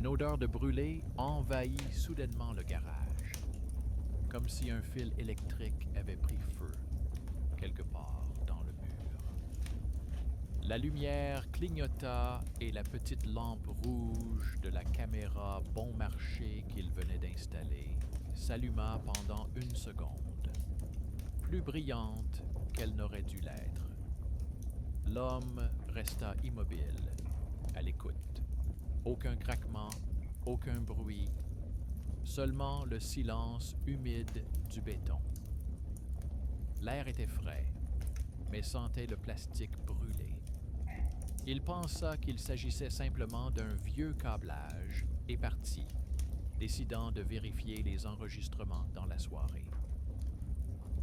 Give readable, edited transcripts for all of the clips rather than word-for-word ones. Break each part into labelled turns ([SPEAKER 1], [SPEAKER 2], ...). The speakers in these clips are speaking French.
[SPEAKER 1] Une odeur de brûlé envahit soudainement le garage, comme si un fil électrique avait pris feu quelque part dans le mur. La lumière clignota et la petite lampe rouge de la caméra bon marché qu'il venait d'installer s'alluma pendant une seconde, plus brillante qu'elle n'aurait dû l'être. L'homme resta immobile, à l'écoute. Aucun craquement, aucun bruit, seulement le silence humide du béton. L'air était frais, mais sentait le plastique brûlé. Il pensa qu'il s'agissait simplement d'un vieux câblage et partit, décidant de vérifier les enregistrements dans la soirée.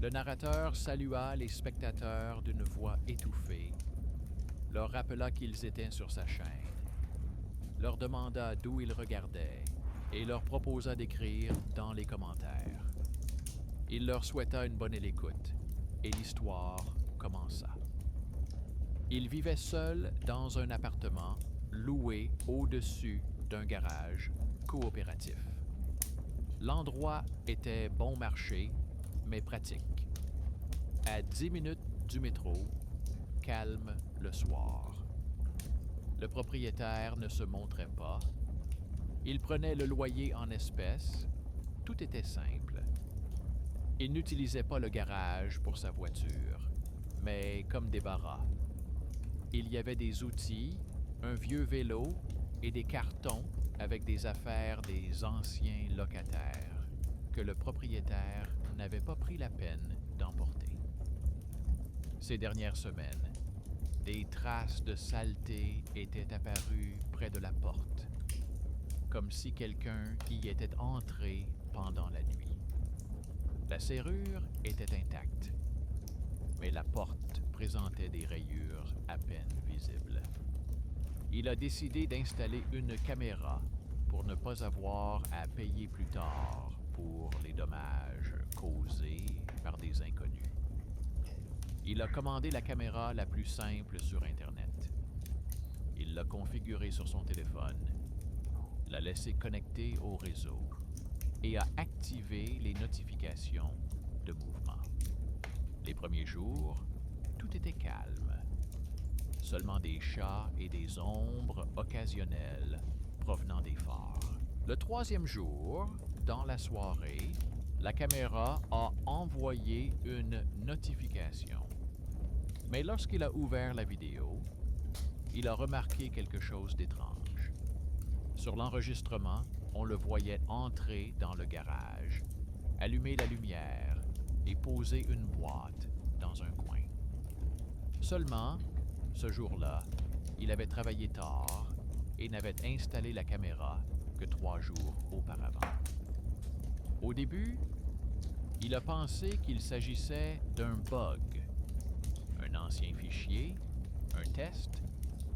[SPEAKER 1] Le narrateur salua les spectateurs d'une voix étouffée, leur rappela qu'ils étaient sur sa chaîne, leur demanda d'où ils regardaient et leur proposa d'écrire dans les commentaires. Il leur souhaita une bonne écoute et l'histoire commença. Il vivait seul dans un appartement loué au-dessus d'un garage coopératif. L'endroit était bon marché, mais pratique. À 10 minutes du métro, calme le soir. Le propriétaire ne se montrait pas. Il prenait le loyer en espèces. Tout était simple. Il n'utilisait pas le garage pour sa voiture, mais comme débarras. Il y avait des outils, un vieux vélo et des cartons avec des affaires des anciens locataires que le propriétaire n'avait pas pris la peine d'emporter. Ces dernières semaines, des traces de saleté étaient apparues près de la porte, comme si quelqu'un y était entré pendant la nuit. La serrure était intacte, mais la porte présentait des rayures à peine visibles. Il a décidé d'installer une caméra pour ne pas avoir à payer plus tard pour les dommages causés par des inconnus. Il a commandé la caméra la plus simple sur Internet. Il l'a configurée sur son téléphone, l'a laissée connectée au réseau et a activé les notifications de mouvement. Les premiers jours, tout était calme. Seulement des chats et des ombres occasionnelles provenant des phares. Le troisième jour, dans la soirée, la caméra a envoyé une notification. Mais lorsqu'il a ouvert la vidéo, il a remarqué quelque chose d'étrange. Sur l'enregistrement, on le voyait entrer dans le garage, allumer la lumière et poser une boîte dans un coin. Seulement, ce jour-là, il avait travaillé tard et n'avait installé la caméra que 3 jours auparavant. Au début, il a pensé qu'il s'agissait d'un bug, un ancien fichier, un test,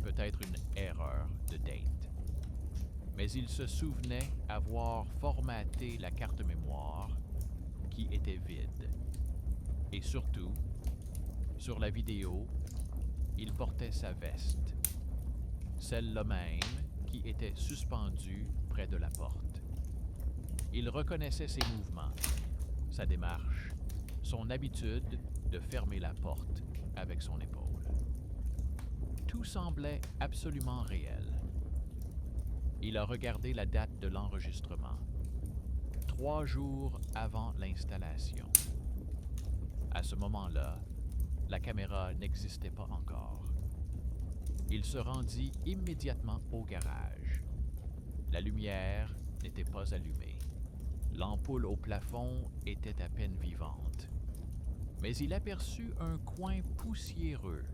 [SPEAKER 1] peut-être une erreur de date. Mais il se souvenait avoir formaté la carte mémoire qui était vide. Et surtout, sur la vidéo, il portait sa veste, celle-là même qui était suspendue près de la porte. Il reconnaissait ses mouvements, sa démarche, son habitude de fermer la porte avec son épaule. Tout semblait absolument réel. Il a regardé la date de l'enregistrement, 3 jours avant l'installation. À ce moment-là, la caméra n'existait pas encore. Il se rendit immédiatement au garage. La lumière n'était pas allumée. L'ampoule au plafond était à peine vivante. Mais il aperçut un coin poussiéreux,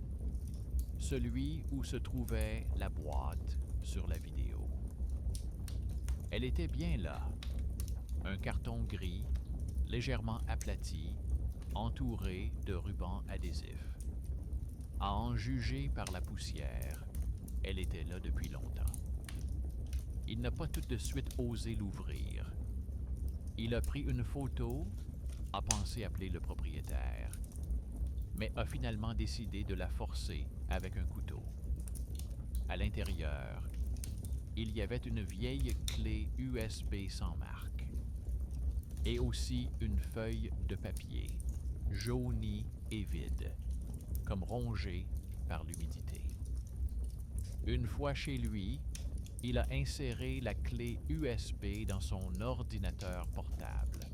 [SPEAKER 1] celui où se trouvait la boîte sur la vidéo. Elle était bien là, un carton gris, légèrement aplati, entouré de rubans adhésifs. À en juger par la poussière, elle était là depuis longtemps. Il n'a pas tout de suite osé l'ouvrir. Il a pris une photo, a pensé appeler le propriétaire, mais a finalement décidé de la forcer avec un couteau. À l'intérieur, il y avait une vieille clé USB sans marque et aussi une feuille de papier, jaunie et vide, comme rongée par l'humidité. Une fois chez lui, il a inséré la clé USB dans son ordinateur portable.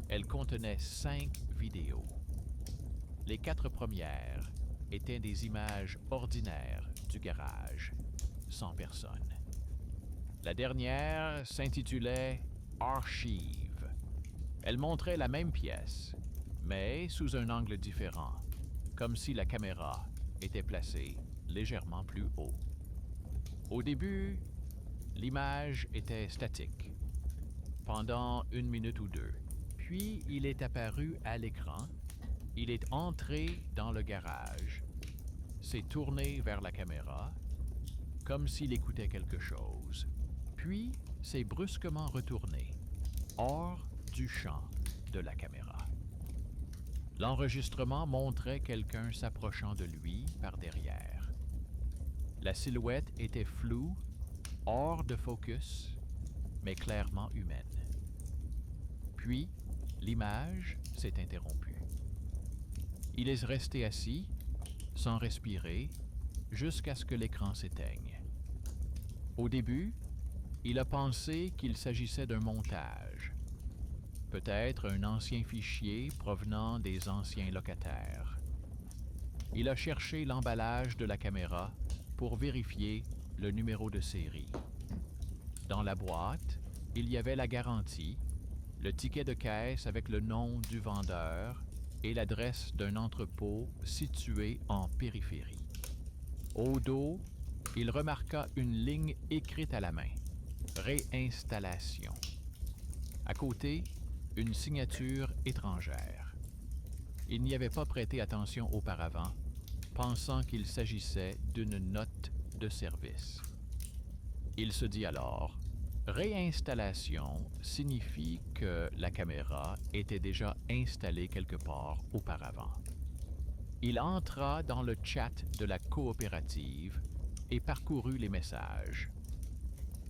[SPEAKER 1] Elle contenait 5 vidéos. Les 4 premières étaient des images ordinaires du garage, sans personne. La dernière s'intitulait Archive. Elle montrait la même pièce, mais sous un angle différent, comme si la caméra était placée légèrement plus haut. Au début, l'image était statique, pendant 1 minute ou 2. Puis il est apparu à l'écran, il est entré dans le garage, s'est tourné vers la caméra, comme s'il écoutait quelque chose, puis s'est brusquement retourné, hors du champ de la caméra. L'enregistrement montrait quelqu'un s'approchant de lui par derrière. La silhouette était floue, hors de focus, mais clairement humaine. Puis, l'image s'est interrompue. Il est resté assis, sans respirer, jusqu'à ce que l'écran s'éteigne. Au début, il a pensé qu'il s'agissait d'un montage, peut-être un ancien fichier provenant des anciens locataires. Il a cherché l'emballage de la caméra pour vérifier le numéro de série. Dans la boîte, il y avait la garantie, le ticket de caisse avec le nom du vendeur et l'adresse d'un entrepôt situé en périphérie. Au dos, il remarqua une ligne écrite à la main, Réinstallation. À côté, une signature étrangère. Il n'y avait pas prêté attention auparavant, pensant qu'il s'agissait d'une note de service. Il se dit alors, réinstallation signifie que la caméra était déjà installée quelque part auparavant. Il entra dans le chat de la coopérative et parcourut les messages.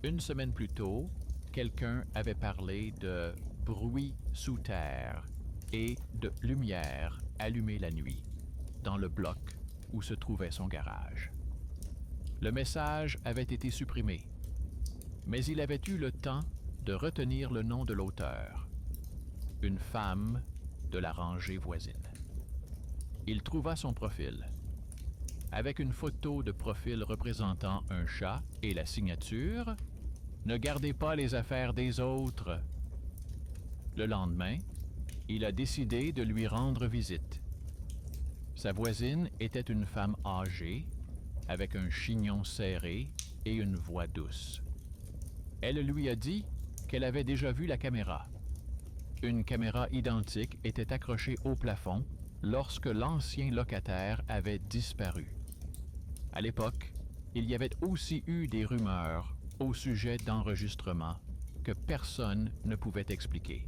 [SPEAKER 1] 1 semaine plus tôt, quelqu'un avait parlé de bruit sous terre et de lumière allumée la nuit, dans le bloc où se trouvait son garage. Le message avait été supprimé, mais il avait eu le temps de retenir le nom de l'auteur, une femme de la rangée voisine. Il trouva son profil, avec une photo de profil représentant un chat et la signature « Ne gardez pas les affaires des autres ». Le lendemain, il a décidé de lui rendre visite. Sa voisine était une femme âgée, avec un chignon serré et une voix douce. Elle lui a dit qu'elle avait déjà vu la caméra. Une caméra identique était accrochée au plafond lorsque l'ancien locataire avait disparu. À l'époque, il y avait aussi eu des rumeurs au sujet d'enregistrements que personne ne pouvait expliquer.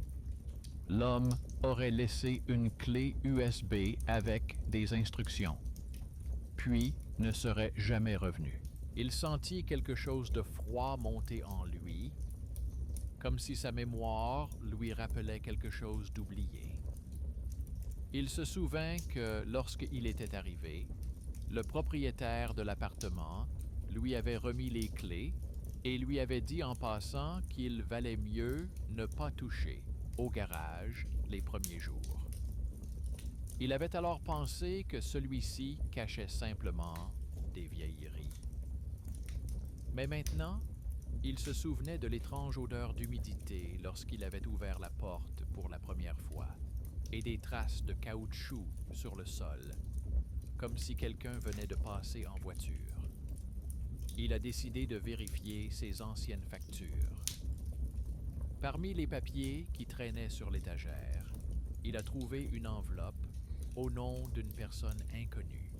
[SPEAKER 1] L'homme aurait laissé une clé USB avec des instructions, puis ne serait jamais revenu. Il sentit quelque chose de froid monter en lui, comme si sa mémoire lui rappelait quelque chose d'oublié. Il se souvint que lorsqu'il était arrivé, le propriétaire de l'appartement lui avait remis les clés et lui avait dit en passant qu'il valait mieux ne pas toucher au garage les premiers jours. Il avait alors pensé que celui-ci cachait simplement des vieilleries. Mais maintenant, il se souvenait de l'étrange odeur d'humidité lorsqu'il avait ouvert la porte pour la première fois, et des traces de caoutchouc sur le sol, comme si quelqu'un venait de passer en voiture. Il a décidé de vérifier ses anciennes factures. Parmi les papiers qui traînaient sur l'étagère, il a trouvé une enveloppe au nom d'une personne inconnue.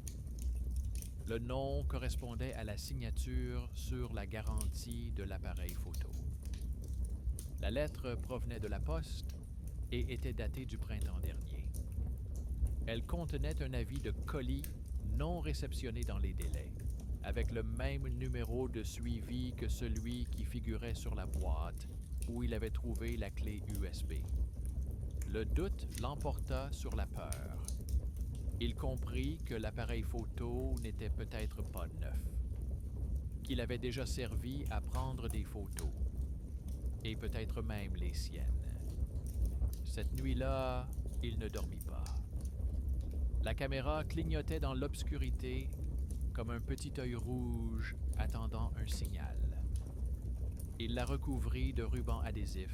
[SPEAKER 1] Le nom correspondait à la signature sur la garantie de l'appareil photo. La lettre provenait de la poste et était datée du printemps dernier. Elle contenait un avis de colis non réceptionné dans les délais, avec le même numéro de suivi que celui qui figurait sur la boîte où il avait trouvé la clé USB. Le doute l'emporta sur la peur. Il comprit que l'appareil photo n'était peut-être pas neuf, qu'il avait déjà servi à prendre des photos, et peut-être même les siennes. Cette nuit-là, il ne dormit pas. La caméra clignotait dans l'obscurité comme un petit œil rouge attendant un signal. Il la recouvrit de ruban adhésif,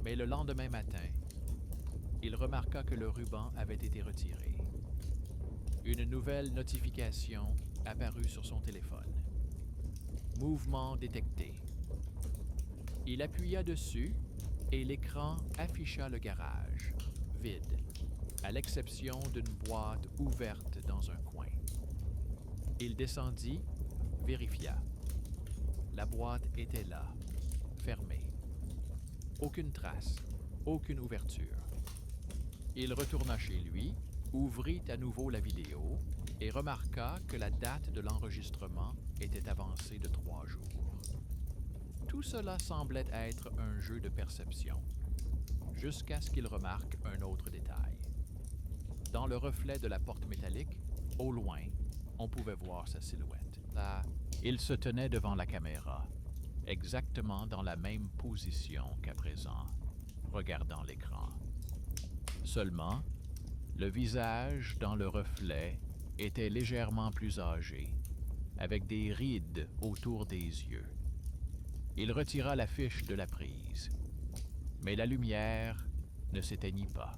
[SPEAKER 1] mais le lendemain matin, il remarqua que le ruban avait été retiré. Une nouvelle notification apparut sur son téléphone. Mouvement détecté. Il appuya dessus et l'écran afficha le garage, vide, à l'exception d'une boîte ouverte dans un coin. Il descendit, vérifia. La boîte était là, fermée. Aucune trace, aucune ouverture. Il retourna chez lui, ouvrit à nouveau la vidéo et remarqua que la date de l'enregistrement était avancée de 3 jours. Tout cela semblait être un jeu de perception, jusqu'à ce qu'il remarque un autre détail. Dans le reflet de la porte métallique, au loin, on pouvait voir sa silhouette. Là, il se tenait devant la caméra, exactement dans la même position qu'à présent, regardant l'écran. Seulement, le visage dans le reflet était légèrement plus âgé, avec des rides autour des yeux. Il retira la fiche de la prise, mais la lumière ne s'éteignit pas.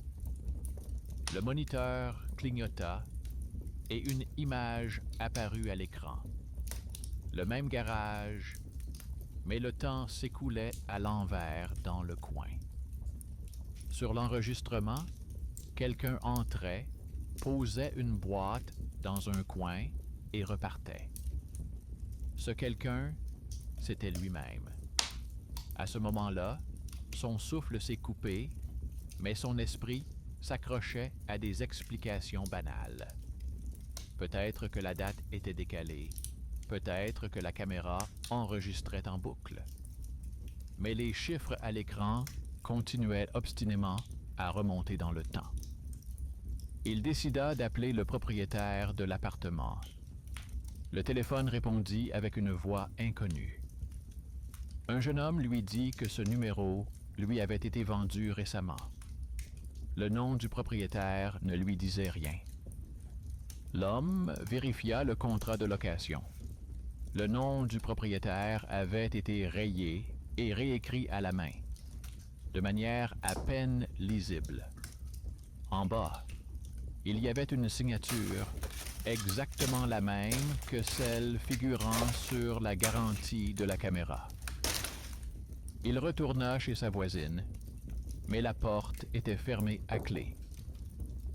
[SPEAKER 1] Le moniteur clignota et une image apparut à l'écran. Le même garage, mais le temps s'écoulait à l'envers dans le coin. Sur l'enregistrement, quelqu'un entrait, posait une boîte dans un coin et repartait. Ce quelqu'un, c'était lui-même. À ce moment-là, son souffle s'est coupé, mais son esprit s'accrochait à des explications banales. Peut-être que la date était décalée, peut-être que la caméra enregistrait en boucle. Mais les chiffres à l'écran continuaient obstinément à remonter dans le temps. Il décida d'appeler le propriétaire de l'appartement. Le téléphone répondit avec une voix inconnue. Un jeune homme lui dit que ce numéro lui avait été vendu récemment. Le nom du propriétaire ne lui disait rien. L'homme vérifia le contrat de location. Le nom du propriétaire avait été rayé et réécrit à la main, de manière à peine lisible. En bas, il y avait une signature exactement la même que celle figurant sur la garantie de la caméra. Il retourna chez sa voisine, mais la porte était fermée à clé.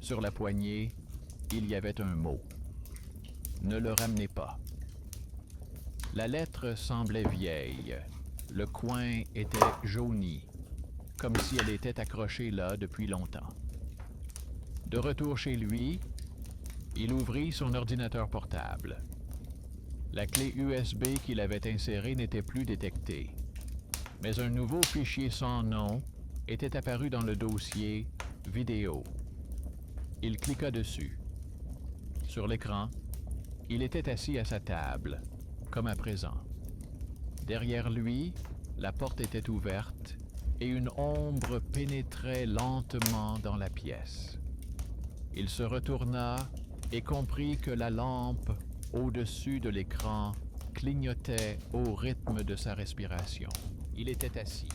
[SPEAKER 1] Sur la poignée, il y avait un mot. Ne le ramenez pas. La lettre semblait vieille. Le coin était jauni, comme si elle était accrochée là depuis longtemps. De retour chez lui, il ouvrit son ordinateur portable. La clé USB qu'il avait insérée n'était plus détectée, mais un nouveau fichier sans nom était apparu dans le dossier « Vidéo ». Il cliqua dessus. Sur l'écran, il était assis à sa table, comme à présent. Derrière lui, la porte était ouverte et une ombre pénétrait lentement dans la pièce. Il se retourna et comprit que la lampe au-dessus de l'écran clignotait au rythme de sa respiration. Il était assis,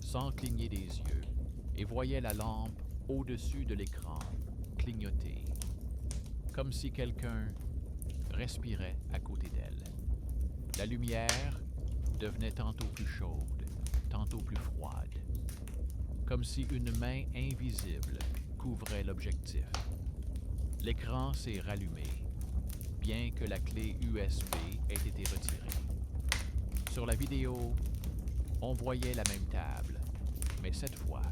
[SPEAKER 1] sans cligner des yeux, et voyait la lampe au-dessus de l'écran clignoter, comme si quelqu'un respirait à côté d'elle. La lumière devenait tantôt plus chaude, tantôt plus froide, comme si une main invisible couvrait l'objectif. L'écran s'est rallumé, bien que la clé USB ait été retirée. Sur la vidéo, on voyait la même table, mais cette fois,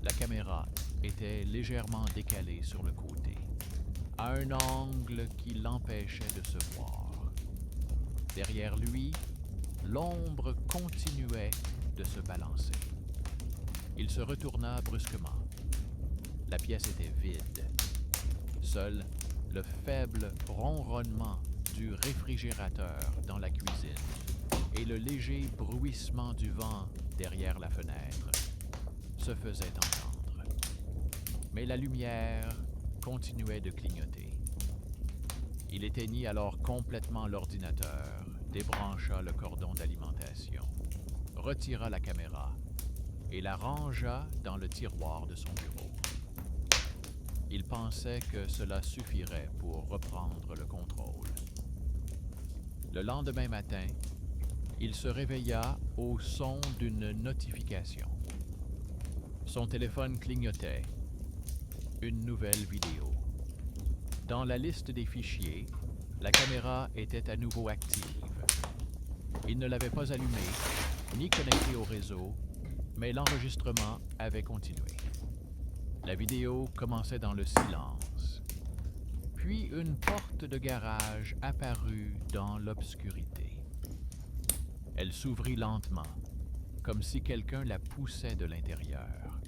[SPEAKER 1] la caméra était légèrement décalée sur le côté. à un angle qui l'empêchait de se voir. Derrière lui, l'ombre continuait de se balancer. Il se retourna brusquement. La pièce était vide. Seul le faible ronronnement du réfrigérateur dans la cuisine et le léger bruissement du vent derrière la fenêtre se faisaient entendre. Mais la lumière continuait de clignoter. Il éteignit alors complètement l'ordinateur, débrancha le cordon d'alimentation, retira la caméra et la rangea dans le tiroir de son bureau. Il pensait que cela suffirait pour reprendre le contrôle. Le lendemain matin, il se réveilla au son d'une notification. Son téléphone clignotait. Une nouvelle vidéo. Dans la liste des fichiers, la caméra était à nouveau active. Il ne l'avait pas allumée, ni connectée au réseau, mais l'enregistrement avait continué. La vidéo commençait dans le silence. Puis une porte de garage apparut dans l'obscurité. Elle s'ouvrit lentement, comme si quelqu'un la poussait de l'intérieur.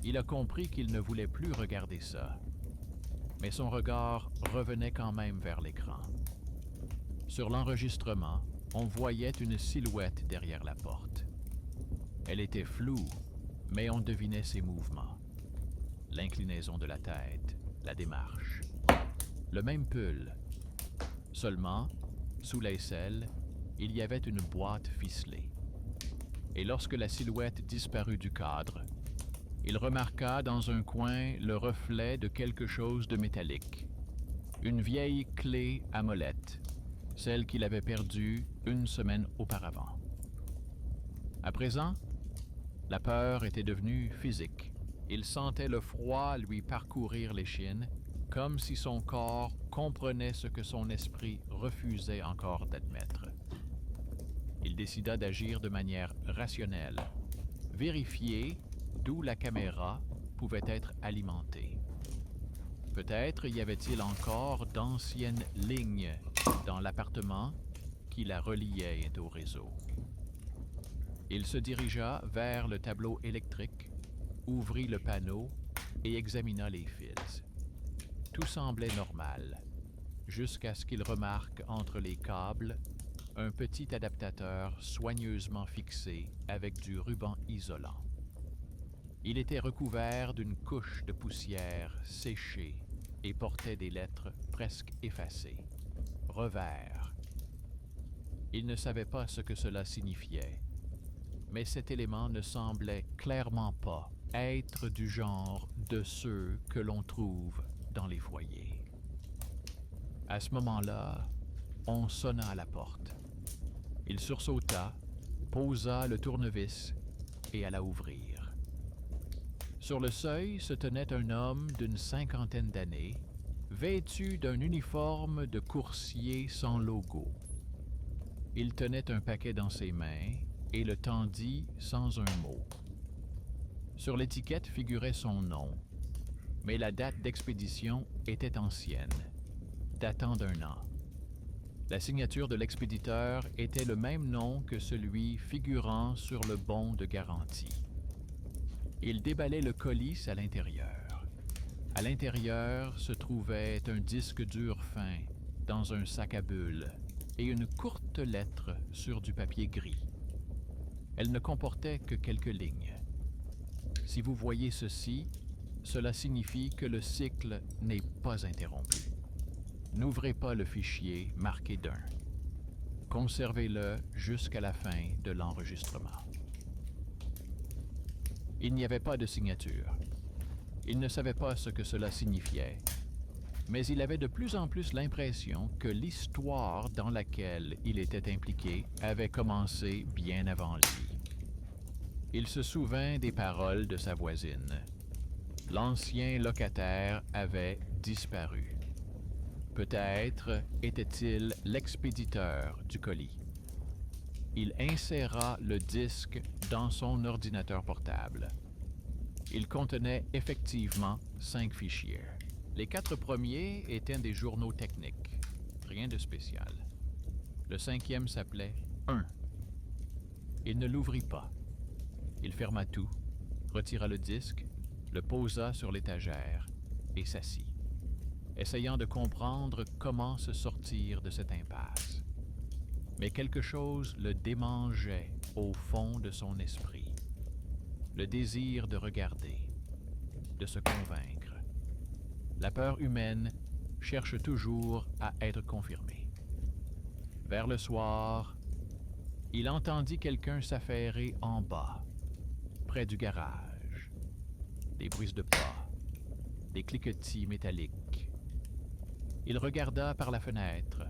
[SPEAKER 1] Il a compris qu'il ne voulait plus regarder ça, mais son regard revenait quand même vers l'écran. Sur l'enregistrement, on voyait une silhouette derrière la porte. Elle était floue, mais on devinait ses mouvements. L'inclinaison de la tête, la démarche. Le même pull. Seulement, sous l'aisselle, il y avait une boîte ficelée. Et lorsque la silhouette disparut du cadre, il remarqua dans un coin le reflet de quelque chose de métallique. Une vieille clé à molette, celle qu'il avait perdue une semaine auparavant. À présent, la peur était devenue physique. Il sentait le froid lui parcourir l'échine, comme si son corps comprenait ce que son esprit refusait encore d'admettre. Il décida d'agir de manière rationnelle, vérifier d'où la caméra pouvait être alimentée. Peut-être y avait-il encore d'anciennes lignes dans l'appartement qui la reliaient au réseau. Il se dirigea vers le tableau électrique, ouvrit le panneau et examina les fils. Tout semblait normal, jusqu'à ce qu'il remarque entre les câbles un petit adaptateur soigneusement fixé avec du ruban isolant. Il était recouvert d'une couche de poussière séchée et portait des lettres presque effacées. Revers. Il ne savait pas ce que cela signifiait, mais cet élément ne semblait clairement pas être du genre de ceux que l'on trouve dans les foyers. À ce moment-là, on sonna à la porte. Il sursauta, posa le tournevis et alla ouvrir. Sur le seuil se tenait un homme d'une cinquantaine d'années, vêtu d'un uniforme de coursier sans logo. Il tenait un paquet dans ses mains et le tendit sans un mot. Sur l'étiquette figurait son nom, mais la date d'expédition était ancienne, datant d'1 an. La signature de l'expéditeur était le même nom que celui figurant sur le bon de garantie. Il déballait le colis à l'intérieur. À l'intérieur se trouvait un disque dur fin dans un sac à bulles et une courte lettre sur du papier gris. Elle ne comportait que quelques lignes. Si vous voyez ceci, cela signifie que le cycle n'est pas interrompu. N'ouvrez pas le fichier marqué d'1. Conservez-le jusqu'à la fin de l'enregistrement. Il n'y avait pas de signature. Il ne savait pas ce que cela signifiait, mais il avait de plus en plus l'impression que l'histoire dans laquelle il était impliqué avait commencé bien avant lui. Il se souvint des paroles de sa voisine. L'ancien locataire avait disparu. Peut-être était-il l'expéditeur du colis. Il inséra le disque dans son ordinateur portable. Il contenait effectivement 5 fichiers. Les 4 premiers étaient des journaux techniques, rien de spécial. Le 5e s'appelait 1. Il ne l'ouvrit pas. Il ferma tout, retira le disque, le posa sur l'étagère et s'assit, essayant de comprendre comment se sortir de cette impasse. Mais quelque chose le démangeait au fond de son esprit. Le désir de regarder, de se convaincre. La peur humaine cherche toujours à être confirmée. Vers le soir, il entendit quelqu'un s'affairer en bas, près du garage. Des bruits de pas, des cliquetis métalliques. Il regarda par la fenêtre.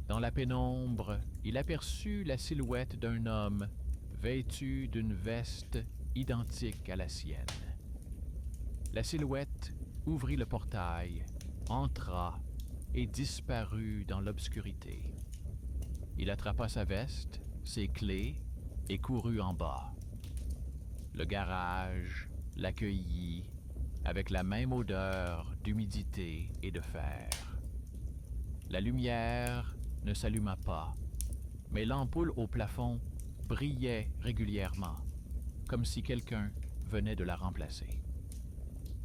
[SPEAKER 1] Dans la pénombre, il aperçut la silhouette d'un homme vêtu d'une veste identique à la sienne. La silhouette ouvrit le portail, entra et disparut dans l'obscurité. Il attrapa sa veste, ses clés et courut en bas. Le garage l'accueillit avec la même odeur d'humidité et de fer. La lumière ne s'alluma pas, mais l'ampoule au plafond brillait régulièrement, comme si quelqu'un venait de la remplacer.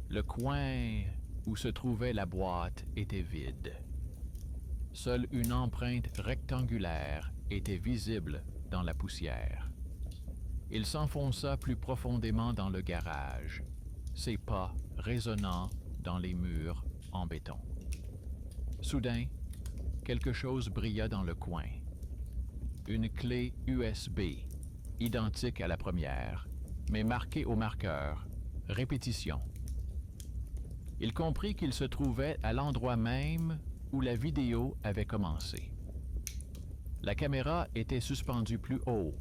[SPEAKER 1] Le coin où se trouvait la boîte était vide. Seule une empreinte rectangulaire était visible dans la poussière. Il s'enfonça plus profondément dans le garage, ses pas résonnant dans les murs en béton. Soudain, quelque chose brilla dans le coin. Une clé USB, identique à la première, mais marquée au marqueur « Répétition ». Il comprit qu'il se trouvait à l'endroit même où la vidéo avait commencé. La caméra était suspendue plus haut,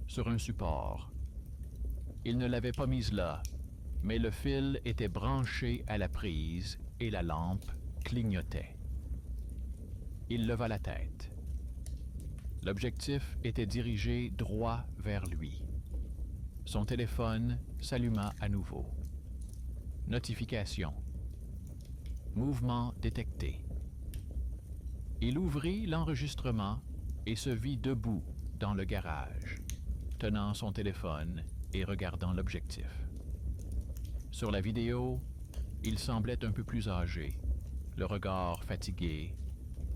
[SPEAKER 1] sur un support. Il ne l'avait pas mise là, mais le fil était branché à la prise et la lampe clignotait. Il leva la tête. L'objectif était dirigé droit vers lui. Son téléphone s'alluma à nouveau. Notification. Mouvement détecté. Il ouvrit l'enregistrement et se vit debout dans le garage, tenant son téléphone et regardant l'objectif. Sur la vidéo, il semblait un peu plus âgé, le regard fatigué,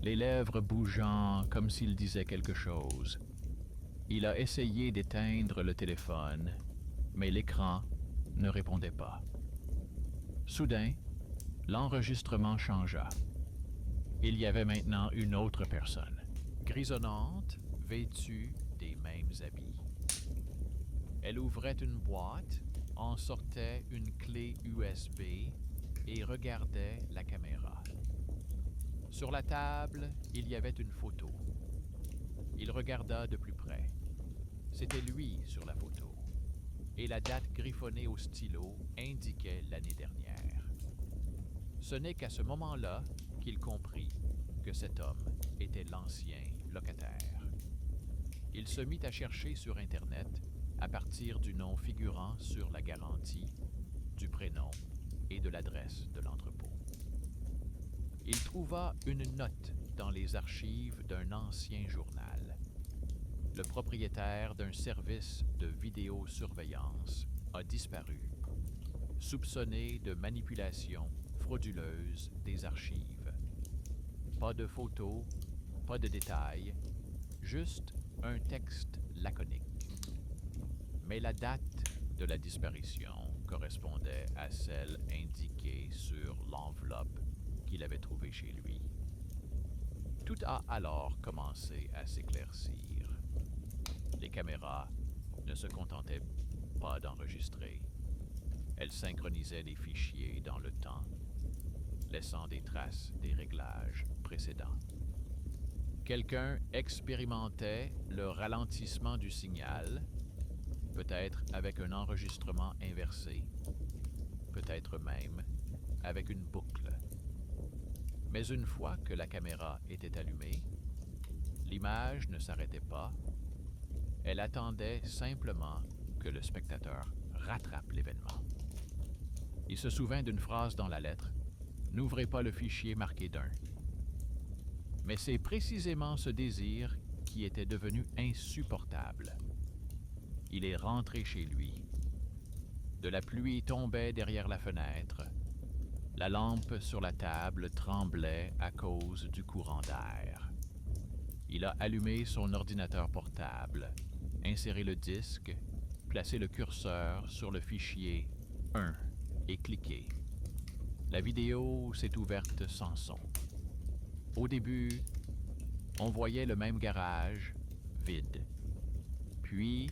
[SPEAKER 1] les lèvres bougeant comme s'il disait quelque chose. Il a essayé d'éteindre le téléphone, mais l'écran ne répondait pas. Soudain, l'enregistrement changea. Il y avait maintenant une autre personne, grisonnante, vêtue des mêmes habits. Elle ouvrait une boîte, en sortait une clé USB et regardait la caméra. Sur la table, il y avait une photo. Il regarda de plus près. C'était lui sur la photo, et la date griffonnée au stylo indiquait l'année dernière. Ce n'est qu'à ce moment-là qu'il comprit que cet homme était l'ancien locataire. Il se mit à chercher sur Internet à partir du nom figurant sur la garantie, du prénom et de l'adresse de l'entrepôt. Il trouva une note dans les archives d'un ancien journal. Le propriétaire d'un service de vidéosurveillance a disparu, soupçonné de manipulation frauduleuse des archives. Pas de photos, pas de détails, juste un texte laconique. Mais la date de la disparition correspondait à celle indiquée sur l'enveloppe qu'il avait trouvée chez lui. Tout a alors commencé à s'éclaircir. Les caméras ne se contentaient pas d'enregistrer. Elles synchronisaient les fichiers dans le temps, laissant des traces des réglages précédents. Quelqu'un expérimentait le ralentissement du signal, peut-être avec un enregistrement inversé, peut-être même avec une boucle. Mais une fois que la caméra était allumée, l'image ne s'arrêtait pas. Elle attendait simplement que le spectateur rattrape l'événement. Il se souvint d'une phrase dans la lettre N'ouvrez pas le fichier marqué d'1. Mais c'est précisément ce désir qui était devenu insupportable. Il est rentré chez lui. De la pluie tombait derrière la fenêtre. La lampe sur la table tremblait à cause du courant d'air. Il a allumé son ordinateur portable, inséré le disque, placé le curseur sur le fichier 1 et cliqué. La vidéo s'est ouverte sans son. Au début, on voyait le même garage, vide. Puis,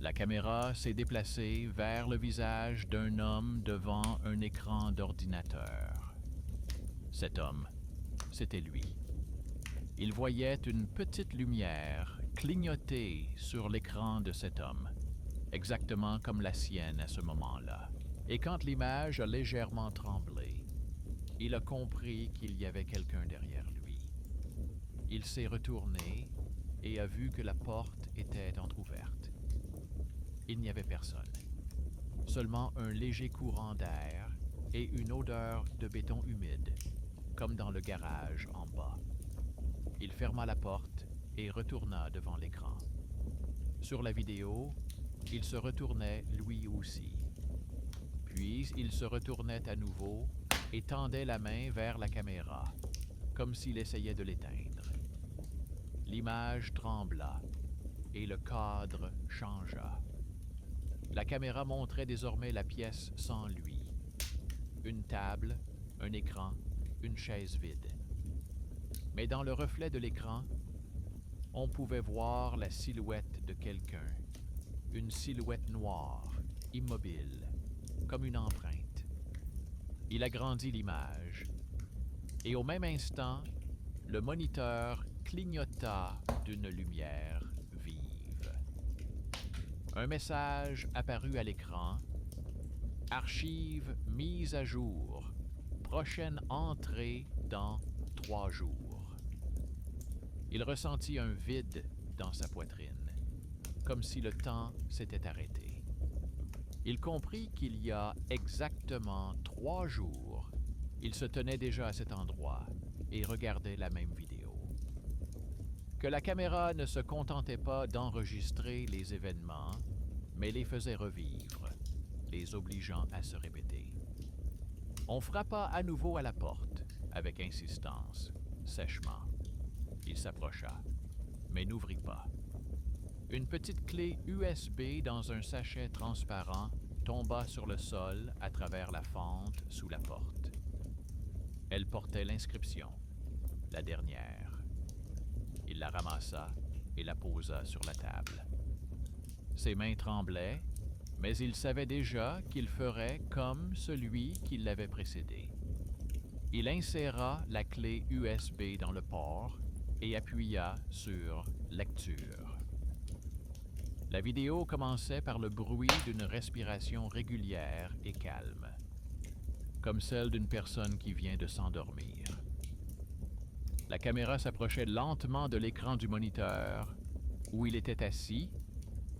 [SPEAKER 1] la caméra s'est déplacée vers le visage d'un homme devant un écran d'ordinateur. Cet homme, c'était lui. Il voyait une petite lumière clignoter sur l'écran de cet homme, exactement comme la sienne à ce moment-là. Et quand l'image a légèrement tremblé, il a compris qu'il y avait quelqu'un derrière lui. Il s'est retourné et a vu que la porte était entr'ouverte. Il n'y avait personne. Seulement un léger courant d'air et une odeur de béton humide, comme dans le garage en bas. Il ferma la porte et retourna devant l'écran. Sur la vidéo, il se retournait lui aussi. Puis il se retournait à nouveau et tendait la main vers la caméra, comme s'il essayait de l'éteindre. L'image trembla et le cadre changea. La caméra montrait désormais la pièce sans lui. Une table, un écran, une chaise vide. Mais dans le reflet de l'écran, on pouvait voir la silhouette de quelqu'un. Une silhouette noire, immobile, comme une empreinte. Il agrandit l'image. Et au même instant, le moniteur clignota d'une lumière vive. Un message apparut à l'écran. Archive mise à jour. Prochaine entrée dans 3 jours. Il ressentit un vide dans sa poitrine, comme si le temps s'était arrêté. Il comprit qu'il y a exactement 3 jours, il se tenait déjà à cet endroit et regardait la même vidéo. Que la caméra ne se contentait pas d'enregistrer les événements, mais les faisait revivre, les obligeant à se répéter. On frappa à nouveau à la porte, avec insistance, sèchement. Il s'approcha, mais n'ouvrit pas. Une petite clé USB dans un sachet transparent tomba sur le sol à travers la fente sous la porte. Elle portait l'inscription, la dernière. Il la ramassa et la posa sur la table. Ses mains tremblaient, mais il savait déjà qu'il ferait comme celui qui l'avait précédé. Il inséra la clé USB dans le port et appuya sur « Lecture ». La vidéo commençait par le bruit d'une respiration régulière et calme, comme celle d'une personne qui vient de s'endormir. La caméra s'approchait lentement de l'écran du moniteur, où il était assis,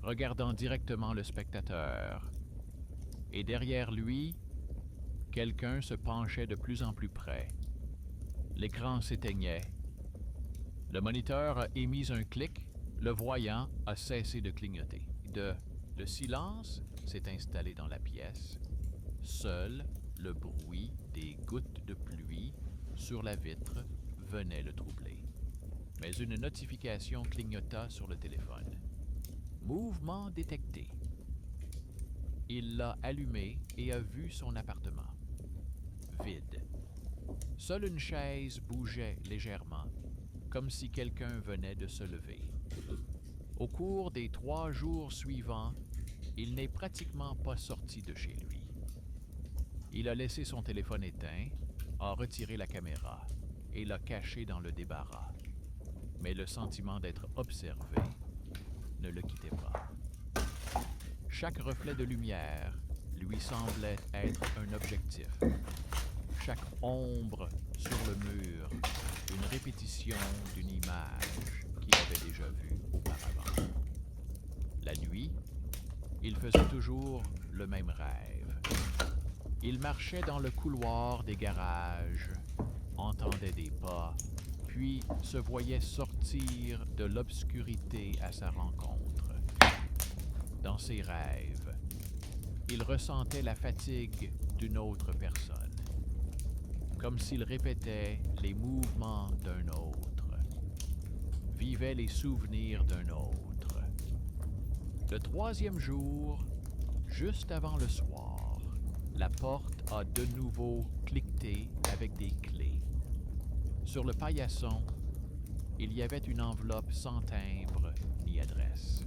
[SPEAKER 1] regardant directement le spectateur. Et derrière lui, quelqu'un se penchait de plus en plus près. L'écran s'éteignait. Le moniteur a émis un clic, le voyant a cessé de clignoter. Le silence s'est installé dans la pièce. Seul le bruit des gouttes de pluie sur la vitre venait le troubler. Mais une notification clignota sur le téléphone. Mouvement détecté. Il l'a allumé et a vu son appartement. Vide. Seule une chaise bougeait légèrement, comme si quelqu'un venait de se lever. Au cours des 3 jours suivants, il n'est pratiquement pas sorti de chez lui. Il a laissé son téléphone éteint, a retiré la caméra et l'a caché dans le débarras. Mais le sentiment d'être observé ne le quittait pas. Chaque reflet de lumière lui semblait être un objectif. Chaque ombre sur le mur, une répétition d'une image qu'il avait déjà vue auparavant. La nuit, il faisait toujours le même rêve. Il marchait dans le couloir des garages, entendait des pas, puis se voyait sortir de l'obscurité à sa rencontre. Dans ses rêves, il ressentait la fatigue d'une autre personne, comme s'il répétait les mouvements d'un autre, vivait les souvenirs d'un autre. Le troisième jour, juste avant le soir, la porte a de nouveau cliqueté avec des clés. Sur le paillasson, il y avait une enveloppe sans timbre ni adresse.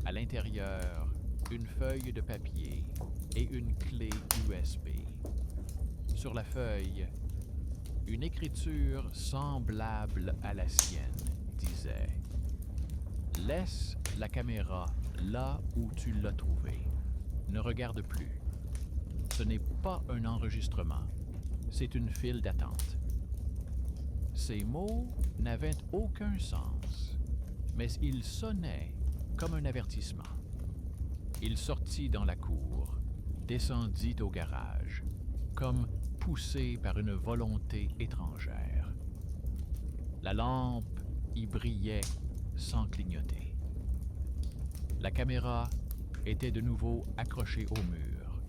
[SPEAKER 1] À l'intérieur, une feuille de papier et une clé USB. Sur la feuille, une écriture semblable à la sienne disait « Laisse la caméra là où tu l'as trouvée. Ne regarde plus. Ce n'est pas un enregistrement, c'est une file d'attente. » Ces mots n'avaient aucun sens, mais ils sonnaient comme un avertissement. Il sortit dans la cour, descendit au garage, comme poussé par une volonté étrangère. La lampe y brillait sans clignoter. La caméra était de nouveau accrochée au mur,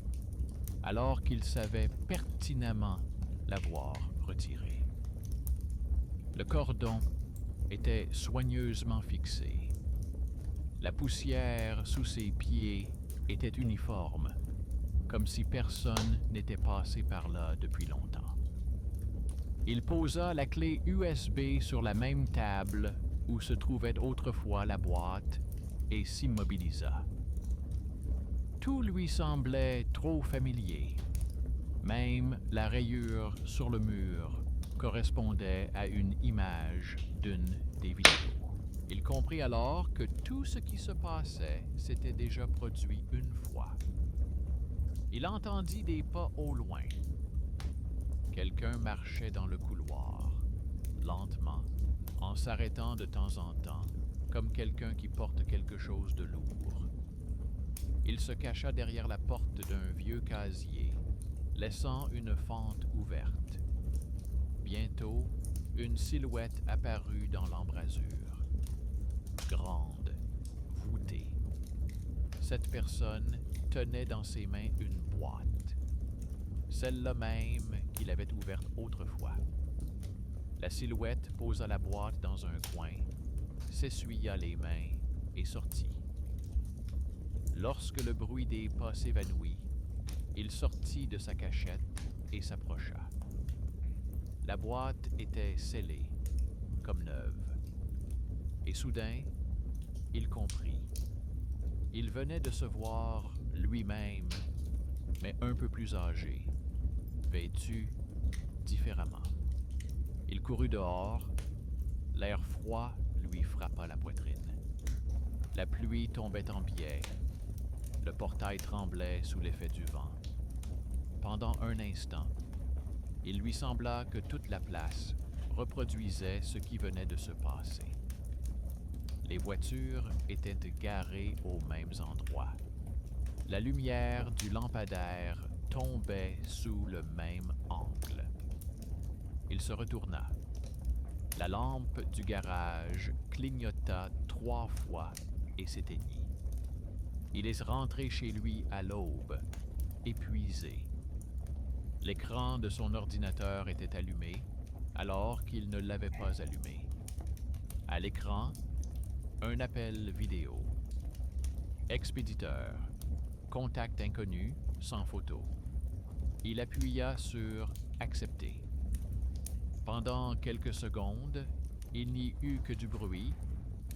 [SPEAKER 1] alors qu'il savait pertinemment l'avoir retirée. Le cordon était soigneusement fixé. La poussière sous ses pieds était uniforme, comme si personne n'était passé par là depuis longtemps. Il posa la clé USB sur la même table où se trouvait autrefois la boîte et s'immobilisa. Tout lui semblait trop familier. Même la rayure sur le mur correspondait à une image d'une des vidéos. Il comprit alors que tout ce qui se passait s'était déjà produit une fois. Il entendit des pas au loin. Quelqu'un marchait dans le couloir, lentement, en s'arrêtant de temps en temps, comme quelqu'un qui porte quelque chose de lourd. Il se cacha derrière la porte d'un vieux casier, laissant une fente ouverte. Bientôt, une silhouette apparut dans l'embrasure. Grande, voûtée. Cette personne tenait dans ses mains une boîte, celle-là même qu'il avait ouverte autrefois. La silhouette posa la boîte dans un coin, s'essuya les mains et sortit. Lorsque le bruit des pas s'évanouit, il sortit de sa cachette et s'approcha. La boîte était scellée, comme neuve. Et soudain, il comprit. Il venait de se voir lui-même, mais un peu plus âgé, vêtu différemment. Il courut dehors, l'air froid lui frappa la poitrine. La pluie tombait en biais, le portail tremblait sous l'effet du vent. Pendant un instant, il lui sembla que toute la place reproduisait ce qui venait de se passer. Les voitures étaient garées aux mêmes endroits. La lumière du lampadaire tombait sous le même angle. Il se retourna. La lampe du garage clignota 3 fois et s'éteignit. Il est rentré chez lui à l'aube, épuisé. L'écran de son ordinateur était allumé, alors qu'il ne l'avait pas allumé. À l'écran, un appel vidéo. Expéditeur. Contact inconnu, sans photo. Il appuya sur « Accepter ». Pendant quelques secondes, il n'y eut que du bruit,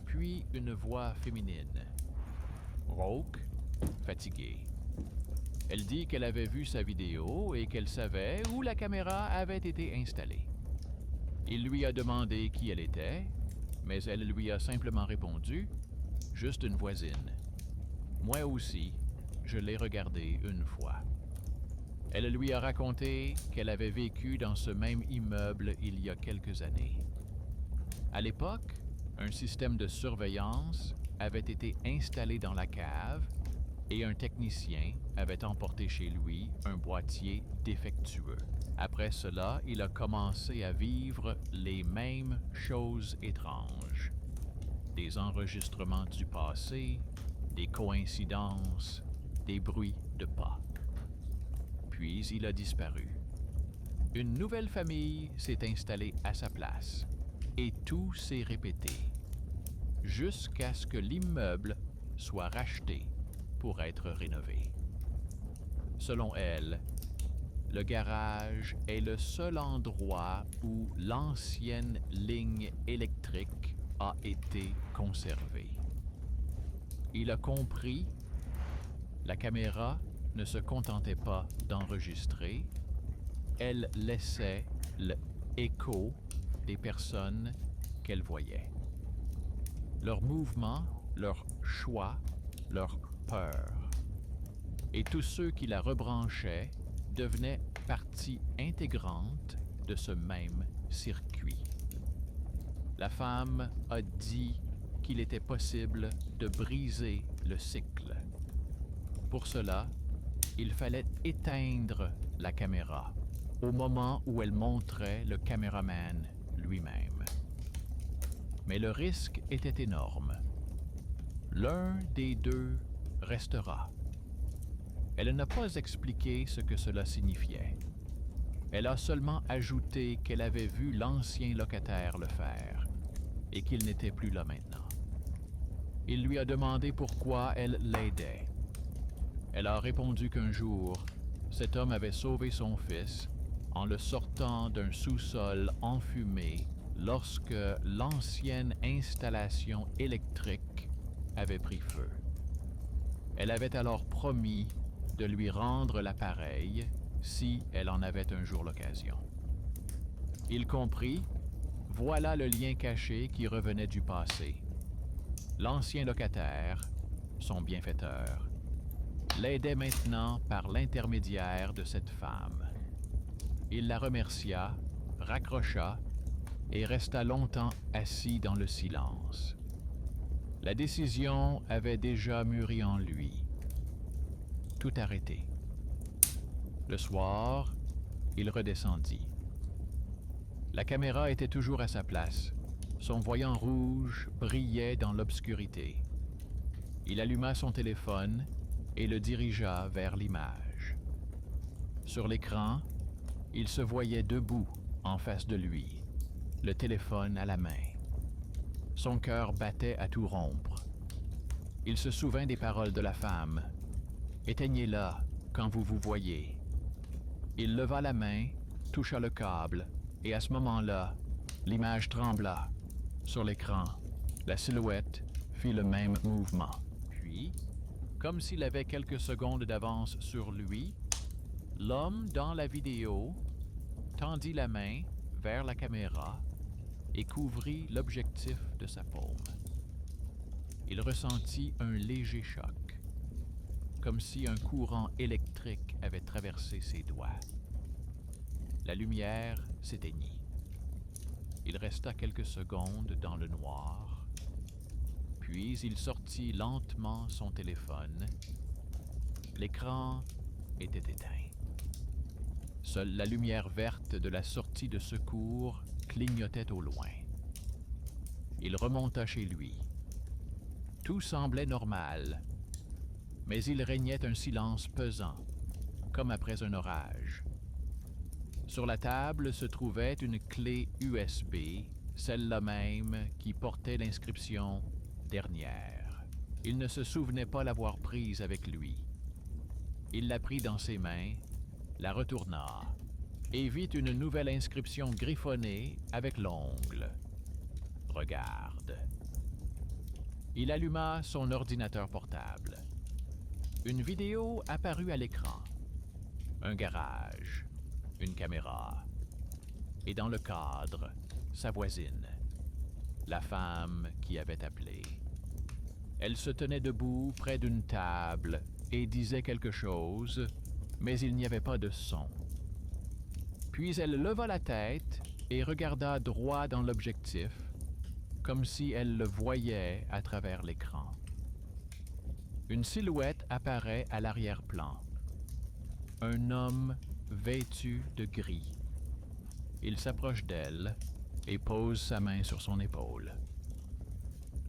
[SPEAKER 1] puis une voix féminine. Rauque, fatiguée. Elle dit qu'elle avait vu sa vidéo et qu'elle savait où la caméra avait été installée. Il lui a demandé qui elle était, mais elle lui a simplement répondu « Juste une voisine. Moi aussi, je l'ai regardée une fois. » Elle lui a raconté qu'elle avait vécu dans ce même immeuble il y a quelques années. À l'époque, un système de surveillance avait été installé dans la cave et un technicien avait emporté chez lui un boîtier défectueux. Après cela, il a commencé à vivre les mêmes choses étranges. Des enregistrements du passé, des coïncidences, des bruits de pas. Puis il a disparu. Une nouvelle famille s'est installée à sa place et tout s'est répété jusqu'à ce que l'immeuble soit racheté pour être rénové. Selon elle, le garage est le seul endroit où l'ancienne ligne électrique a été conservée. Il a compris, la caméra ne se contentait pas d'enregistrer, elle laissait l'écho des personnes qu'elle voyait. Leurs mouvements, leurs choix, leurs peurs. Et tous ceux qui la rebranchaient devenaient partie intégrante de ce même circuit. La femme a dit qu'il était possible de briser le cycle. Pour cela, il fallait éteindre la caméra au moment où elle montrait le caméraman lui-même. Mais le risque était énorme. L'un des deux restera. Elle n'a pas expliqué ce que cela signifiait. Elle a seulement ajouté qu'elle avait vu l'ancien locataire le faire et qu'il n'était plus là maintenant. Il lui a demandé pourquoi elle l'aidait. Elle a répondu qu'un jour, cet homme avait sauvé son fils en le sortant d'un sous-sol enfumé lorsque l'ancienne installation électrique avait pris feu. Elle avait alors promis de lui rendre l'appareil si elle en avait un jour l'occasion. Il comprit, voilà le lien caché qui revenait du passé. L'ancien locataire, son bienfaiteur, l'aidait maintenant par l'intermédiaire de cette femme. Il la remercia, raccrocha et resta longtemps assis dans le silence. La décision avait déjà mûri en lui. Tout arrêté. Le soir, il redescendit. La caméra était toujours à sa place. Son voyant rouge brillait dans l'obscurité. Il alluma son téléphone et le dirigea vers l'image. Sur l'écran, il se voyait debout en face de lui, le téléphone à la main. Son cœur battait à tout rompre. Il se souvint des paroles de la femme. « Éteignez-la quand vous vous voyez. » Il leva la main, toucha le câble, et à ce moment-là, l'image trembla. Sur l'écran, la silhouette fit le même mouvement. Puis, comme s'il avait quelques secondes d'avance sur lui, l'homme dans la vidéo tendit la main vers la caméra et couvrit l'objectif de sa paume. Il ressentit un léger choc, comme si un courant électrique avait traversé ses doigts. La lumière s'éteignit. Il resta quelques secondes dans le noir, puis il sortit lentement son téléphone. L'écran était éteint. Seule la lumière verte de la sortie de secours clignotait au loin. Il remonta chez lui. Tout semblait normal, mais il régnait un silence pesant, comme après un orage. Sur la table se trouvait une clé USB, celle-là même qui portait l'inscription « Dernière ». Il ne se souvenait pas l'avoir prise avec lui. Il la prit dans ses mains, la retourna, et vit une nouvelle inscription griffonnée avec l'ongle. « Regarde ». Il alluma son ordinateur portable. Une vidéo apparut à l'écran. Un garage, une caméra, et dans le cadre, sa voisine, la femme qui avait appelé. Elle se tenait debout près d'une table et disait quelque chose, mais il n'y avait pas de son. Puis elle leva la tête et regarda droit dans l'objectif, comme si elle le voyait à travers l'écran. Une silhouette apparaît à l'arrière-plan. Un homme vêtu de gris. Il s'approche d'elle et pose sa main sur son épaule.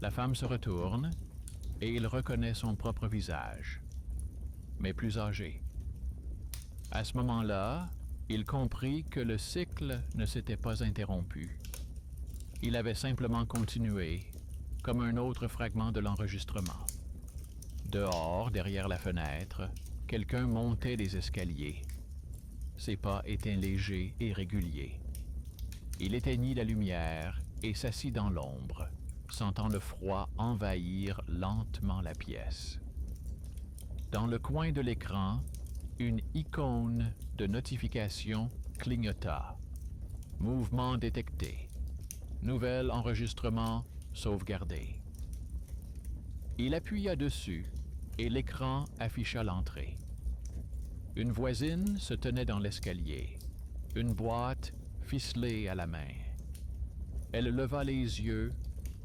[SPEAKER 1] La femme se retourne et il reconnaît son propre visage, mais plus âgé. À ce moment-là, il comprit que le cycle ne s'était pas interrompu. Il avait simplement continué, comme un autre fragment de l'enregistrement. Dehors, derrière la fenêtre, quelqu'un montait les escaliers. Ses pas étaient légers et réguliers. Il éteignit la lumière et s'assit dans l'ombre, sentant le froid envahir lentement la pièce. Dans le coin de l'écran, une icône de notification clignota. Mouvement détecté. Nouvel enregistrement sauvegardé. Il appuya dessus et l'écran afficha l'entrée. Une voisine se tenait dans l'escalier, une boîte ficelée à la main. Elle leva les yeux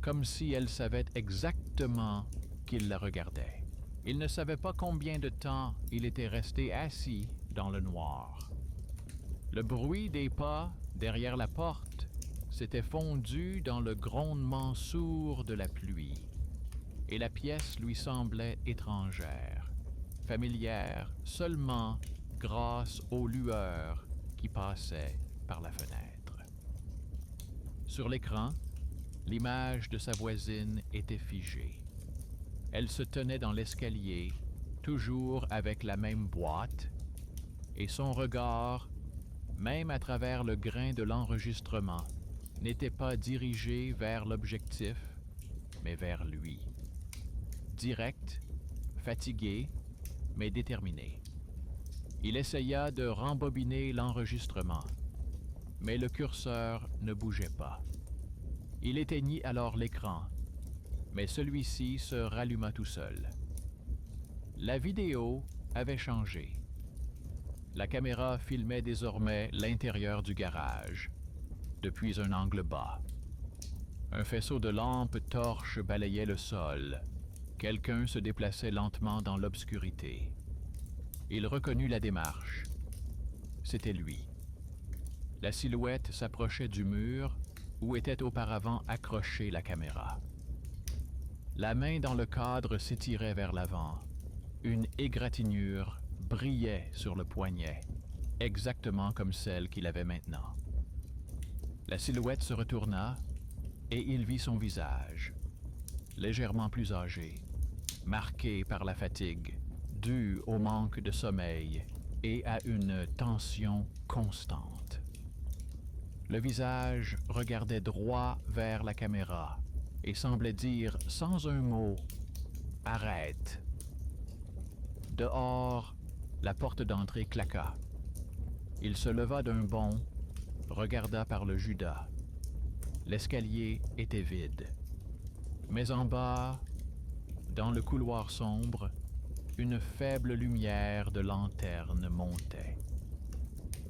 [SPEAKER 1] comme si elle savait exactement qu'il la regardait. Il ne savait pas combien de temps il était resté assis dans le noir. Le bruit des pas derrière la porte s'était fondu dans le grondement sourd de la pluie, et la pièce lui semblait étrangère, familière seulement grâce aux lueurs qui passaient par la fenêtre. Sur l'écran, l'image de sa voisine était figée. Elle se tenait dans l'escalier, toujours avec la même boîte, et son regard, même à travers le grain de l'enregistrement, n'était pas dirigé vers l'objectif, mais vers lui. Direct, fatigué, mais déterminé. Il essaya de rembobiner l'enregistrement, mais le curseur ne bougeait pas. Il éteignit alors l'écran, mais celui-ci se ralluma tout seul. La vidéo avait changé. La caméra filmait désormais l'intérieur du garage, depuis un angle bas. Un faisceau de lampes torches balayait le sol. Quelqu'un se déplaçait lentement dans l'obscurité. Il reconnut la démarche. C'était lui. La silhouette s'approchait du mur où était auparavant accrochée la caméra. La main dans le cadre s'étirait vers l'avant. Une égratignure brillait sur le poignet, exactement comme celle qu'il avait maintenant. La silhouette se retourna et il vit son visage, légèrement plus âgé, marqué par la fatigue, due au manque de sommeil et à une tension constante. Le visage regardait droit vers la caméra et semblait dire sans un mot « Arrête ». Dehors, la porte d'entrée claqua. Il se leva d'un bond, regarda par le judas. L'escalier était vide. Mais en bas, dans le couloir sombre, une faible lumière de lanterne montait.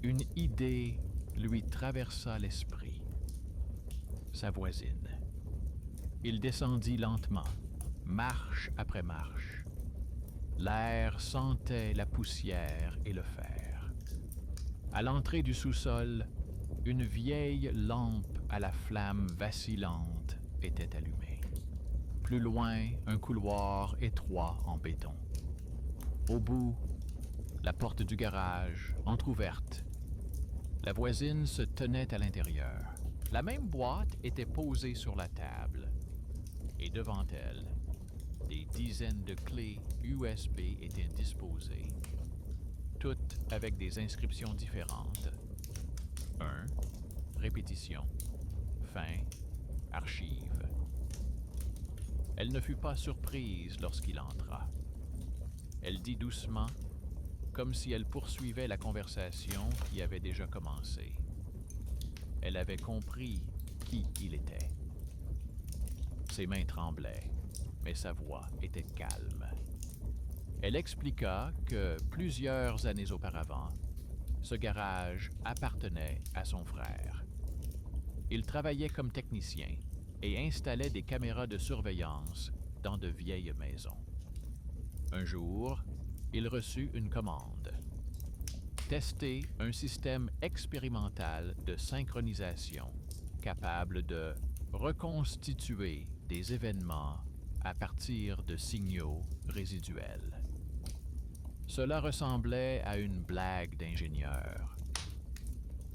[SPEAKER 1] Une idée lui traversa l'esprit. Sa voisine. Il descendit lentement, marche après marche. L'air sentait la poussière et le fer. À l'entrée du sous-sol, une vieille lampe à la flamme vacillante était allumée. Plus loin, un couloir étroit en béton. Au bout, la porte du garage, entr'ouverte. La voisine se tenait à l'intérieur. La même boîte était posée sur la table. Et devant elle, des dizaines de clés USB étaient disposées, toutes avec des inscriptions différentes. 1. Répétition. Fin. Archive. Elle ne fut pas surprise lorsqu'il entra. Elle dit doucement, comme si elle poursuivait la conversation qui avait déjà commencé. Elle avait compris qui il était. Ses mains tremblaient, mais sa voix était calme. Elle expliqua que plusieurs années auparavant, ce garage appartenait à son frère. Il travaillait comme technicien et installait des caméras de surveillance dans de vieilles maisons. Un jour, il reçut une commande. Tester un système expérimental de synchronisation capable de reconstituer des événements à partir de signaux résiduels. Cela ressemblait à une blague d'ingénieur.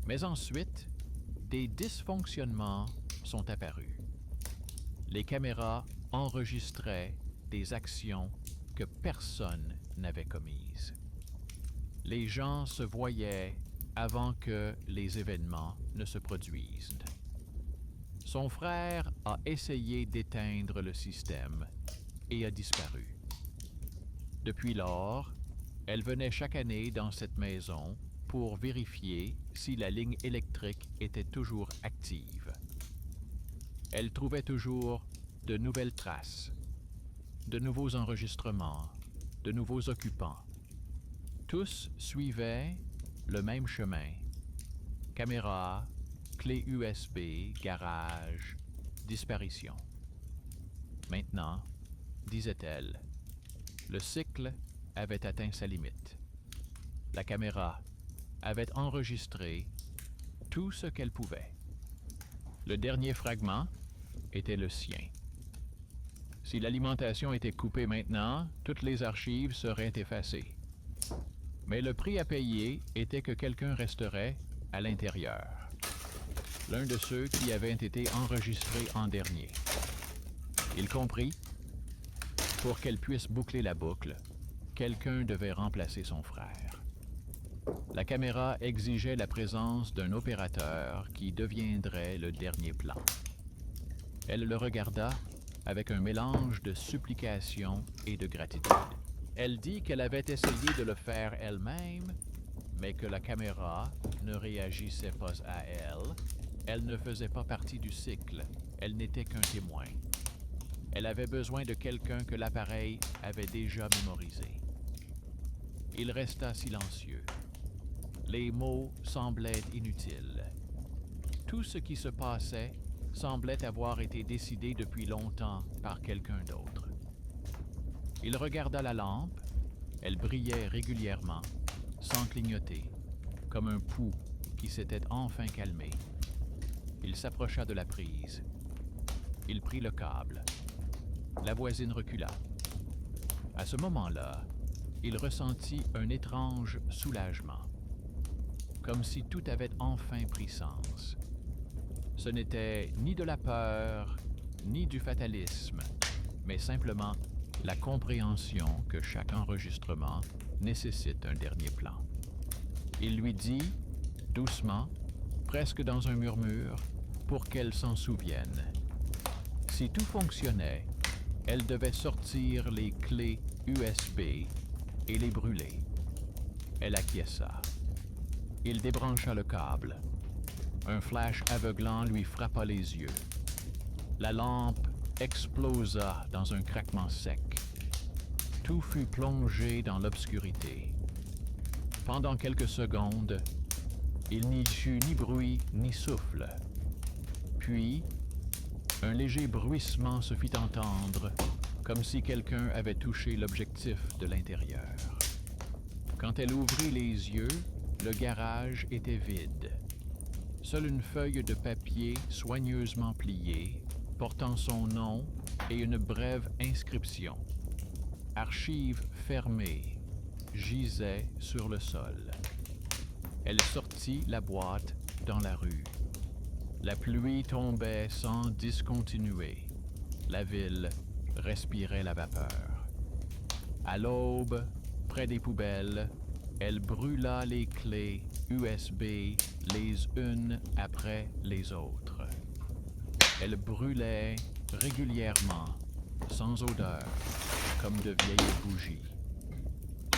[SPEAKER 1] Mais ensuite, des dysfonctionnements sont apparus. Les caméras enregistraient des actions que personne n'avait commises. Les gens se voyaient avant que les événements ne se produisent. Son frère a essayé d'éteindre le système et a disparu. Depuis lors, elle venait chaque année dans cette maison pour vérifier si la ligne électrique était toujours active. Elle trouvait toujours de nouvelles traces, de nouveaux enregistrements, de nouveaux occupants. Tous suivaient le même chemin. Caméra, clé USB, garage, disparition. Maintenant, disait-elle, le cycle avait atteint sa limite. La caméra avait enregistré tout ce qu'elle pouvait. Le dernier fragment était le sien. Si l'alimentation était coupée maintenant, toutes les archives seraient effacées. Mais le prix à payer était que quelqu'un resterait à l'intérieur. L'un de ceux qui avaient été enregistrés en dernier. Il comprit, pour qu'elle puisse boucler la boucle, quelqu'un devait remplacer son frère. La caméra exigeait la présence d'un opérateur qui deviendrait le dernier plan. Elle le regarda avec un mélange de supplication et de gratitude. Elle dit qu'elle avait essayé de le faire elle-même, mais que la caméra ne réagissait pas à elle. Elle ne faisait pas partie du cycle. Elle n'était qu'un témoin. Elle avait besoin de quelqu'un que l'appareil avait déjà mémorisé. Il resta silencieux. Les mots semblaient inutiles. Tout ce qui se passait semblait avoir été décidé depuis longtemps par quelqu'un d'autre. Il regarda la lampe. Elle brillait régulièrement, sans clignoter, comme un pouls qui s'était enfin calmé. Il s'approcha de la prise. Il prit le câble. La voisine recula. À ce moment-là, il ressentit un étrange soulagement, comme si tout avait enfin pris sens. Ce n'était ni de la peur, ni du fatalisme, mais simplement la compréhension que chaque enregistrement nécessite un dernier plan. Il lui dit, doucement, presque dans un murmure, pour qu'elle s'en souvienne. Si tout fonctionnait, elle devait sortir les clés USB et les brûler. Elle acquiesça. Il débrancha le câble. Un flash aveuglant lui frappa les yeux. La lampe explosa dans un craquement sec. Tout fut plongé dans l'obscurité. Pendant quelques secondes, il n'y eut ni bruit ni souffle. Puis, un léger bruissement se fit entendre, comme si quelqu'un avait touché l'objectif de l'intérieur. Quand elle ouvrit les yeux, le garage était vide. Seule une feuille de papier soigneusement pliée, portant son nom et une brève inscription. Archives fermées, gisait sur le sol. Elle sortit la boîte dans la rue. La pluie tombait sans discontinuer. La ville respirait la vapeur. À l'aube, près des poubelles, elle brûla les clés USB les unes après les autres. Elle brûlait régulièrement, sans odeur, comme de vieilles bougies.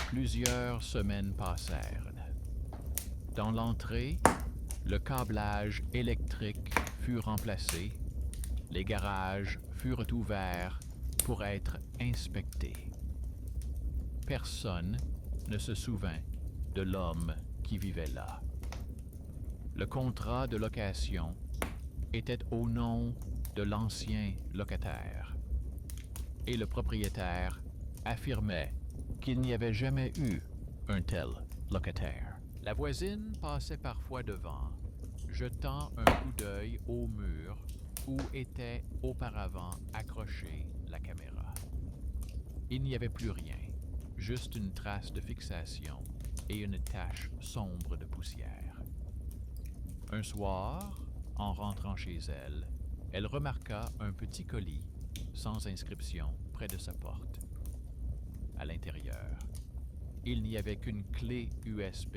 [SPEAKER 1] Plusieurs semaines passèrent. Dans l'entrée, le câblage électrique fut remplacé. Les garages furent ouverts pour être inspectés. Personne ne se souvint de l'homme qui vivait là. Le contrat de location était au nom de l'ancien locataire et le propriétaire affirmait qu'il n'y avait jamais eu un tel locataire. La voisine passait parfois devant, jetant un coup d'œil au mur où était auparavant accrochée la caméra. Il n'y avait plus rien, juste une trace de fixation et une tache sombre de poussière. Un soir, en rentrant chez elle, elle remarqua un petit colis sans inscription près de sa porte. À l'intérieur, il n'y avait qu'une clé USB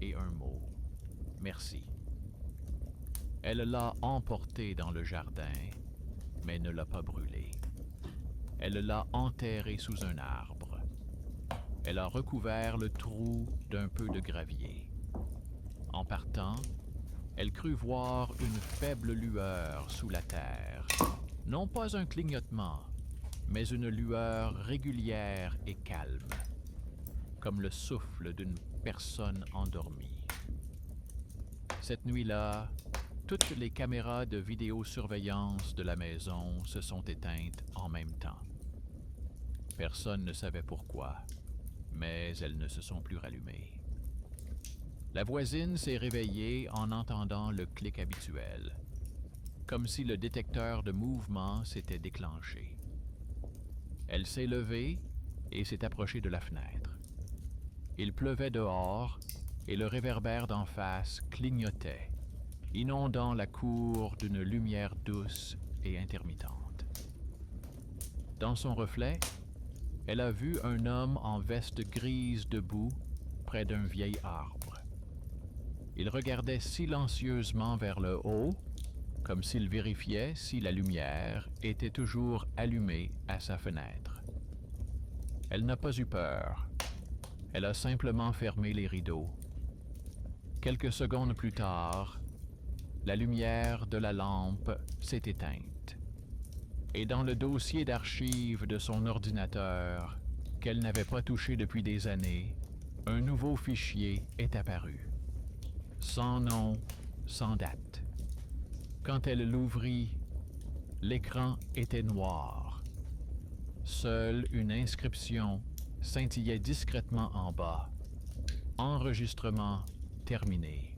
[SPEAKER 1] et un mot « Merci ». Elle l'a emporté dans le jardin, mais ne l'a pas brûlé. Elle l'a enterré sous un arbre. Elle a recouvert le trou d'un peu de gravier. En partant, elle crut voir une faible lueur sous la terre. Non pas un clignotement, mais une lueur régulière et calme, comme le souffle d'une personne endormie. Cette nuit-là, toutes les caméras de vidéosurveillance de la maison se sont éteintes en même temps. Personne ne savait pourquoi, mais elles ne se sont plus rallumées. La voisine s'est réveillée en entendant le clic habituel, comme si le détecteur de mouvement s'était déclenché. Elle s'est levée et s'est approchée de la fenêtre. Il pleuvait dehors et le réverbère d'en face clignotait, inondant la cour d'une lumière douce et intermittente. Dans son reflet, elle a vu un homme en veste grise debout près d'un vieil arbre. Il regardait silencieusement vers le haut, comme s'il vérifiait si la lumière était toujours allumée à sa fenêtre. Elle n'a pas eu peur. Elle a simplement fermé les rideaux. Quelques secondes plus tard, la lumière de la lampe s'est éteinte. Et dans le dossier d'archives de son ordinateur, qu'elle n'avait pas touché depuis des années, un nouveau fichier est apparu. Sans nom, sans date. Quand elle l'ouvrit, l'écran était noir. Seule une inscription scintillait discrètement en bas. Enregistrement terminé.